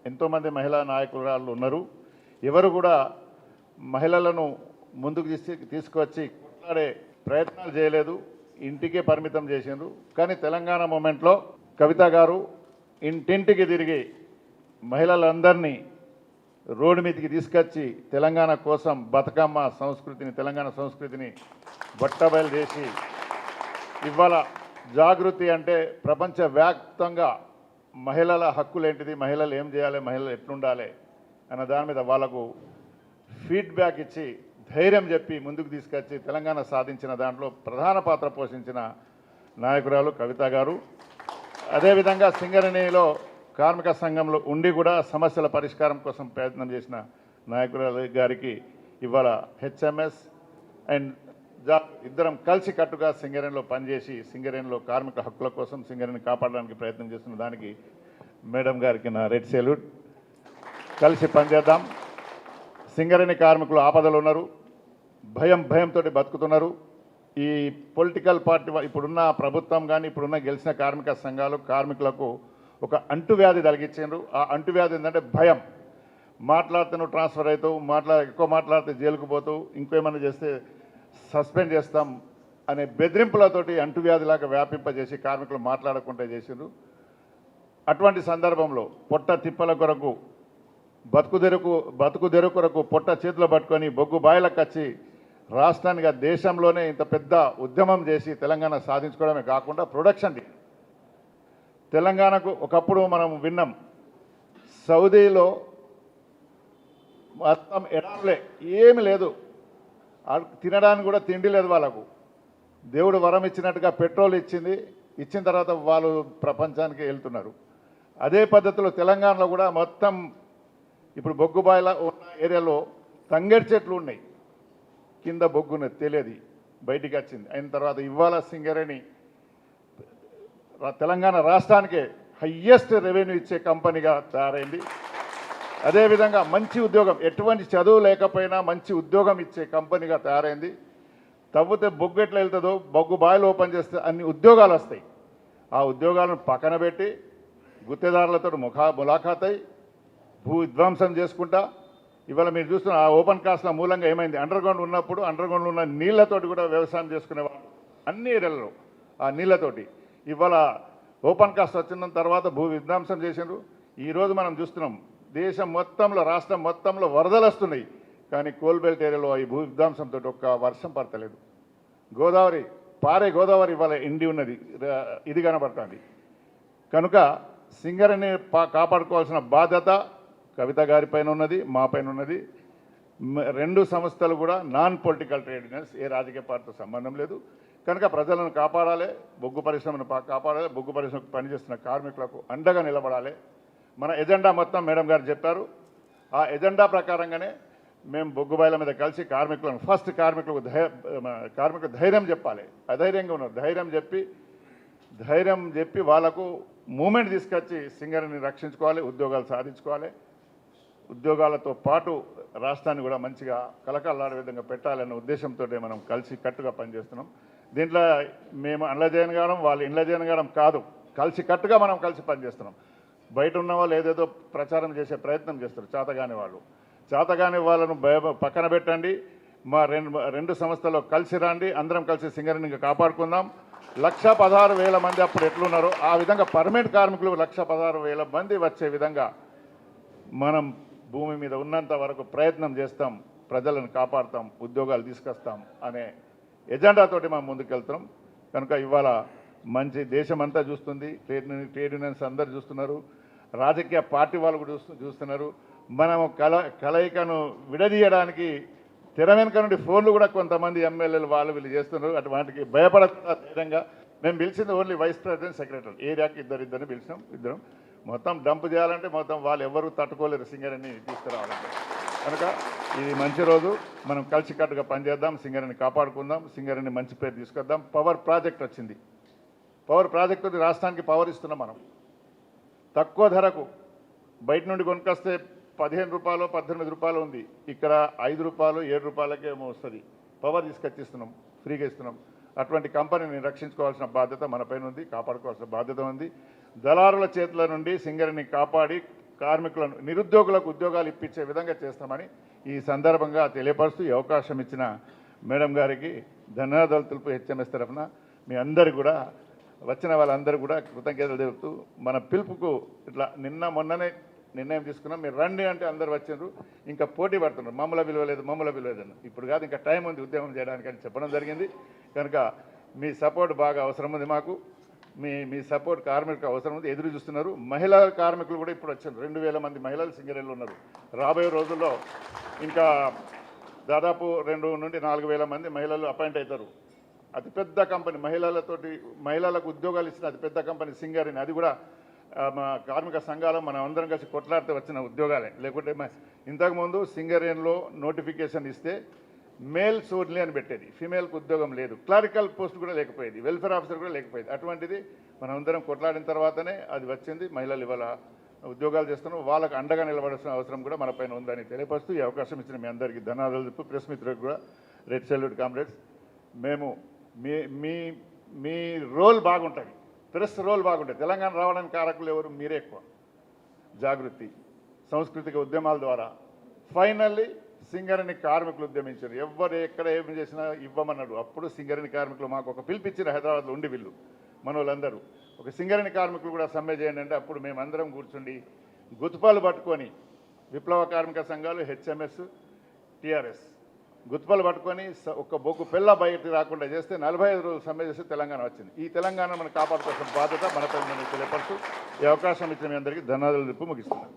ఎంతోమంది మహిళా నాయకురాళ్ళు ఉన్నారు. ఎవరు కూడా మహిళలను ముందుకు తీసుకువచ్చి కొట్లాడే ప్రయత్నాలు చేయలేదు, ఇంటికే పరిమితం చేసిండ్రు. కానీ తెలంగాణ మూమెంట్లో కవిత గారు ఇంటింటికి తిరిగి మహిళలందరినీ రోడ్డు మీదకి తీసుకొచ్చి తెలంగాణ కోసం బతుకమ్మ సంస్కృతిని, తెలంగాణ సంస్కృతిని బట్టబయలు చేసి ఇవాళ జాగృతి అంటే ప్రపంచవ్యాప్తంగా మహిళల హక్కులేంటిది, మహిళలు ఏం చేయాలి, మహిళలు ఎట్లుండాలి అన్న దాని మీద వాళ్ళకు ఫీడ్బ్యాక్ ఇచ్చి ధైర్యం చెప్పి ముందుకు తీసుకొచ్చి తెలంగాణ సాధించిన దాంట్లో ప్రధాన పాత్ర పోషించిన నాయకురాలు కవిత గారు. అదేవిధంగా సింగరేణిలో కార్మిక సంఘంలో ఉండి కూడా సమస్యల పరిష్కారం కోసం ప్రయత్నం చేసిన నాయకురాలు గారికి ఇవాళ హెచ్ఎంఎస్ అండ్ ఇద్దరం కలిసి కట్టుగా సింగరేణిలో పనిచేసి సింగరేణిలో కార్మిక హక్కుల కోసం సింగరేణిని కాపాడడానికి ప్రయత్నం చేస్తున్న దానికి మేడం గారికి నా రెడ్ సెల్యూట్. కలిసి పనిచేద్దాం. సింగరేణి కార్మికులు ఆపదలు ఉన్నారు, భయంతో బతుకుతున్నారు. ఈ పొలిటికల్ పార్టీ ఇప్పుడున్న ప్రభుత్వం కానీ ఇప్పుడున్న గెలిచిన కార్మిక సంఘాలు కార్మికులకు ఒక అంటువ్యాధి కలిగించారు. ఆ అంటువ్యాధి ఏంటంటే భయం. మాట్లాడితే నువ్వు ట్రాన్స్ఫర్ అవుతావు, ఎక్కువ మాట్లాడితే జైలుకు పోతావు, ఇంకేమైనా చేస్తే సస్పెండ్ చేస్తాం అనే బెదిరింపులతోటి అంటువ్యాధిలాగా వ్యాపింపజేసి కార్మికులు మాట్లాడకుండా చేసిండ్రు. అటువంటి సందర్భంలో పొట్ట తిప్పల కొరకు బతుకుదెరు కొరకు పొట్ట చేతిలో పట్టుకొని బొగ్గు బాయిలకు వచ్చి రాష్ట్రానికి దేశంలోనే ఇంత పెద్ద ఉద్యమం చేసి తెలంగాణ సాధించుకోవడమే కాకుండా ప్రొడక్షన్ తెలంగాణకు ఒకప్పుడు మనం విన్నాం, సౌదీలో మొత్తం ఎడారులే, ఏమి లేదు, తినడానికి కూడా తిండి లేదు వాళ్ళకు. దేవుడు వరం ఇచ్చినట్టుగా పెట్రోల్ ఇచ్చిన తర్వాత వాళ్ళు ప్రపంచానికి వెళ్తున్నారు. అదే పద్ధతిలో తెలంగాణలో కూడా మొత్తం ఇప్పుడు బొగ్గుబాయిల ఉన్న ఏరియాలో తంగేడు చెట్లు ఉన్నాయి, కింద బొగ్గున తెలియదు, బయటికి వచ్చింది. అయిన తర్వాత ఇవాళ సింగరేణి తెలంగాణ రాష్ట్రానికే హయ్యెస్ట్ రెవెన్యూ ఇచ్చే కంపెనీగా తయారైంది. అదేవిధంగా మంచి ఉద్యోగం, ఎటువంటి చదువు లేకపోయినా మంచి ఉద్యోగం ఇచ్చే కంపెనీగా తయారైంది. తవ్వితే బొగ్గు ఎట్లా వెళ్తుందో బొగ్గు బాయిలు ఓపెన్ చేస్తే అన్ని ఉద్యోగాలు వస్తాయి. ఆ ఉద్యోగాలను పక్కన పెట్టి గుత్తేదారులతో ములాఖాత్ అయి భూ విధ్వంసం చేసుకుంటా ఇవాళ మీరు చూస్తున్న ఆ ఓపెన్ కాస్ట్ల మూలంగా ఏమైంది, అండర్గ్రౌండ్ ఉన్నప్పుడు అండర్గ్రౌండ్లో ఉన్న నీళ్లతోటి కూడా వ్యవసాయం చేసుకునేవాళ్ళు అన్ని ఏరియాలలో. ఆ నీళ్లతోటి ఇవాళ ఓపెన్ కాస్ట్ వచ్చిన తర్వాత భూ విధ్వంసం చేసిండ్రు. ఈరోజు మనం చూస్తున్నాం దేశం మొత్తంలో, రాష్ట్రం మొత్తంలో వరదలు వస్తున్నాయి, కానీ కోల్బెల్ట్ ఏరియాలో ఈ భూ విధ్వంసంతో ఒక్క వర్షం పడతలేదు. గోదావరి ఇవాళ ఎండి ఉన్నది, ఇది కనబడుతుంది. కనుక సింగరేణిని కాపాడుకోవాల్సిన బాధ్యత కవిత గారి పైన ఉన్నది, మా పైన ఉన్నది. రెండు సంస్థలు కూడా నాన్ పొలిటికల్ ట్రేడ్ యూనియన్స్, ఏ రాజకీయ పార్టీతో సంబంధం లేదు. కనుక ప్రజలను కాపాడాలి, బొగ్గు పరిశ్రమను కాపాడాలి, బొగ్గు పరిశ్రమకు పనిచేస్తున్న కార్మికులకు అండగా నిలబడాలి. మన ఎజెండా మొత్తం మేడం గారు చెప్పారు. ఆ ఎజెండా ప్రకారంగానే మేము బొగ్గుబాయిల మీద కలిసి కార్మికులకు ఫస్ట్ కార్మికులకు ధైర్యం చెప్పాలి. అధైర్యంగా ఉన్నారు, ధైర్యం చెప్పి వాళ్ళకు మూమెంట్ తీసుకొచ్చి సింగరేణిని రక్షించుకోవాలి, ఉద్యోగాలు సాధించుకోవాలి. ఉద్యోగాలతో పాటు రాష్ట్రాన్ని కూడా మంచిగా కలకలాడే విధంగా పెట్టాలన్న ఉద్దేశంతో మనం కలిసి కట్టుగా పనిచేస్తున్నాం. దీంట్లో మేము అండ్లజయన్ గారం వాళ్ళు ఇండ్లజయన్ గారం కాదు, కలిసి కట్టుగా మనం కలిసి పనిచేస్తున్నాం. బయట ఉన్న వాళ్ళు ఏదేదో ప్రచారం చేసే ప్రయత్నం చేస్తారు, చేతగాని వాళ్ళను పక్కన పెట్టండి. మా రెండు సంస్థల్లో కలిసి రండి, అందరం కలిసి సింగరేణిని కాపాడుకుందాం. 1,16,000 మంది అప్పుడు ఎట్లున్నారో ఆ విధంగా పర్మనెంట్ కార్మికులు 1,16,000 మంది వచ్చే విధంగా మనం భూమి మీద ఉన్నంత వరకు ప్రయత్నం చేస్తాం, ప్రజలను కాపాడుతాం, ఉద్యోగాలు తీసుకొస్తాం అనే ఎజెండాతోటి మనం ముందుకెళ్తాం. కనుక ఇవాళ మంచి దేశం అంతా చూస్తుంది, ట్రేడ్ యూనియన్స్ అందరు చూస్తున్నారు, రాజకీయ పార్టీ వాళ్ళు కూడా చూస్తున్నారు. మనం కలయికను విడదీయడానికి తెర వెనుక నుండి ఫోన్లు కూడా కొంతమంది ఎమ్మెల్యేలు వీళ్ళు చేస్తున్నారు. అటువంటికి భయపడకుండా ధైర్యంగా మేము పిలిచింది ఓన్లీ వైస్ ప్రెసిడెంట్, సెక్రటరీ, ఏరియాకి ఇద్దరిని పిలిచినాం. ఇద్దరం మొత్తం డంప్ చేయాలంటే మొత్తం వాళ్ళు ఎవరు తట్టుకోలేరు సింగరేణిని తీసుకురావాలంటే. కనుక ఇది మంచి రోజు, మనం కలిసికట్టుగా పనిచేద్దాం, సింగరేణిని కాపాడుకుందాం, సింగరేణిని మంచి పేరు తీసుకొద్దాం. పవర్ ప్రాజెక్ట్ వచ్చింది, పవర్ ప్రాజెక్టు రాష్ట్రానికి పవర్ ఇస్తున్నాం మనం. తక్కువ ధరకు బయట నుండి కొనుకొస్తే 15 రూపాయలు 18 రూపాయలు ఉంది, ఇక్కడ 5 రూపాయలు 7 రూపాయలకే ఏమో వస్తుంది. పవర్ తీసుకొచ్చిస్తున్నాం, ఫ్రీగా ఇస్తున్నాం. అటువంటి కంపెనీని రక్షించుకోవాల్సిన బాధ్యత మన పైన ఉంది, కాపాడుకోవాల్సిన బాధ్యత ఉంది. దళారుల చేతుల నుండి సింగరేణిని కాపాడి కార్మికులను నిరుద్యోగులకు ఉద్యోగాలు ఇప్పించే విధంగా చేస్తామని ఈ సందర్భంగా తెలియపరుస్తూ ఈ అవకాశం ఇచ్చిన మేడం గారికి ధన్యవాదాలు తెలుపు హెచ్ఎంఎస్ తరఫున మీ అందరు కూడా వచ్చిన వాళ్ళందరూ కూడా కృతజ్ఞతలు తెలుపుతూ మన పిలుపుకు ఇట్లా మొన్ననే నిర్ణయం తీసుకున్నాం. మీరు రండి అంటే అందరు వచ్చిండ్రు, ఇంకా పోటీ పడుతున్నారు. మమ్మల్ని విలువలేదు ఇప్పుడు కాదు, ఇంకా టైం ఉంది ఉద్యమం చేయడానికి అని చెప్పడం జరిగింది. కనుక మీ సపోర్ట్ బాగా అవసరం ఉంది మాకు. మీ సపోర్ట్ కార్మికులకు అవసరం ఉంది, ఎదురు చూస్తున్నారు. మహిళా కార్మికులు కూడా ఇప్పుడు వచ్చారు. 2000 మంది మహిళలు సింగరేణిలో ఉన్నారు. రాబోయే రోజుల్లో ఇంకా దాదాపు 2 నుండి 4000 మంది మహిళలు అపాయింట్ అవుతారు. అతిపెద్ద కంపెనీ మహిళలకు ఉద్యోగాలు ఇచ్చిన అతిపెద్ద కంపెనీ సింగరేణి. అది కూడా మా కార్మిక సంఘాలు మనం అందరం కలిసి కొట్లాడితే వచ్చిన ఉద్యోగాలే. లేకుంటే ఇంతకుముందు సింగరేణిలో నోటిఫికేషన్ ఇస్తే మేల్స్ ఓన్లీ అని పెట్టేది, ఫీమేల్కి ఉద్యోగం లేదు. క్లరికల్ పోస్ట్ కూడా లేకపోయేది, వెల్ఫేర్ ఆఫీసర్ కూడా లేకపోయేది. అటువంటిది మనం అందరం కొట్లాడిన తర్వాతనే అది వచ్చింది. మహిళలు ఇవాళ ఉద్యోగాలు చేస్తున్నాం. వాళ్ళకు అండగా నిలబడాల్సిన అవసరం కూడా మన పైన ఉందని తెలియపరుస్తూ ఈ అవకాశం ఇచ్చిన మీ అందరికీ ధన్యవాదాలు చెప్పు. ప్రెస్ మిత్రులకు కూడా రెడ్ సెల్యూట్ కామ్రేడ్స్. మేము మీ రోల్ బాగుంటుంది, ప్రెస్ రోల్ బాగుంటుంది. తెలంగాణ రావడానికి కారకులు ఎవరు? మీరే ఎక్కువ. జాగృతి సాంస్కృతిక ఉద్యమాల ద్వారా ఫైనల్లీ సింగరేణి కార్మికులు ఉద్యమించారు. ఎవరు ఎక్కడ ఏమి చేసినా ఇవ్వమన్నాడు. అప్పుడు సింగరేణి కార్మికులు మాకు ఒక పిలిపించారు హైదరాబాద్లో ఉండి. వీళ్ళు మన వాళ్ళందరూ ఒక సింగరేణి కార్మికులు కూడా సమ్మె చేయండి అంటే అప్పుడు మేమందరం కూర్చుండి గుతుపాలు పట్టుకొని విప్లవ కార్మిక సంఘాలు, హెచ్ఎంఎస్, టీఆర్ఎస్ గుతుపాలు పట్టుకొని ఒక బొగ్గు పిల్ల బయటకు రాకుండా చేస్తే 45 రోజులు సమ్మె చేస్తే తెలంగాణ వచ్చింది. ఈ తెలంగాణ మనం కాపాడుకోవాల్సిన బాధ్యత మనపై తెలియపరుస్తూ ఈ అవకాశం ఇచ్చిన మీ అందరికీ ధన్యవాదాలు చెప్పి ముగిస్తున్నాను.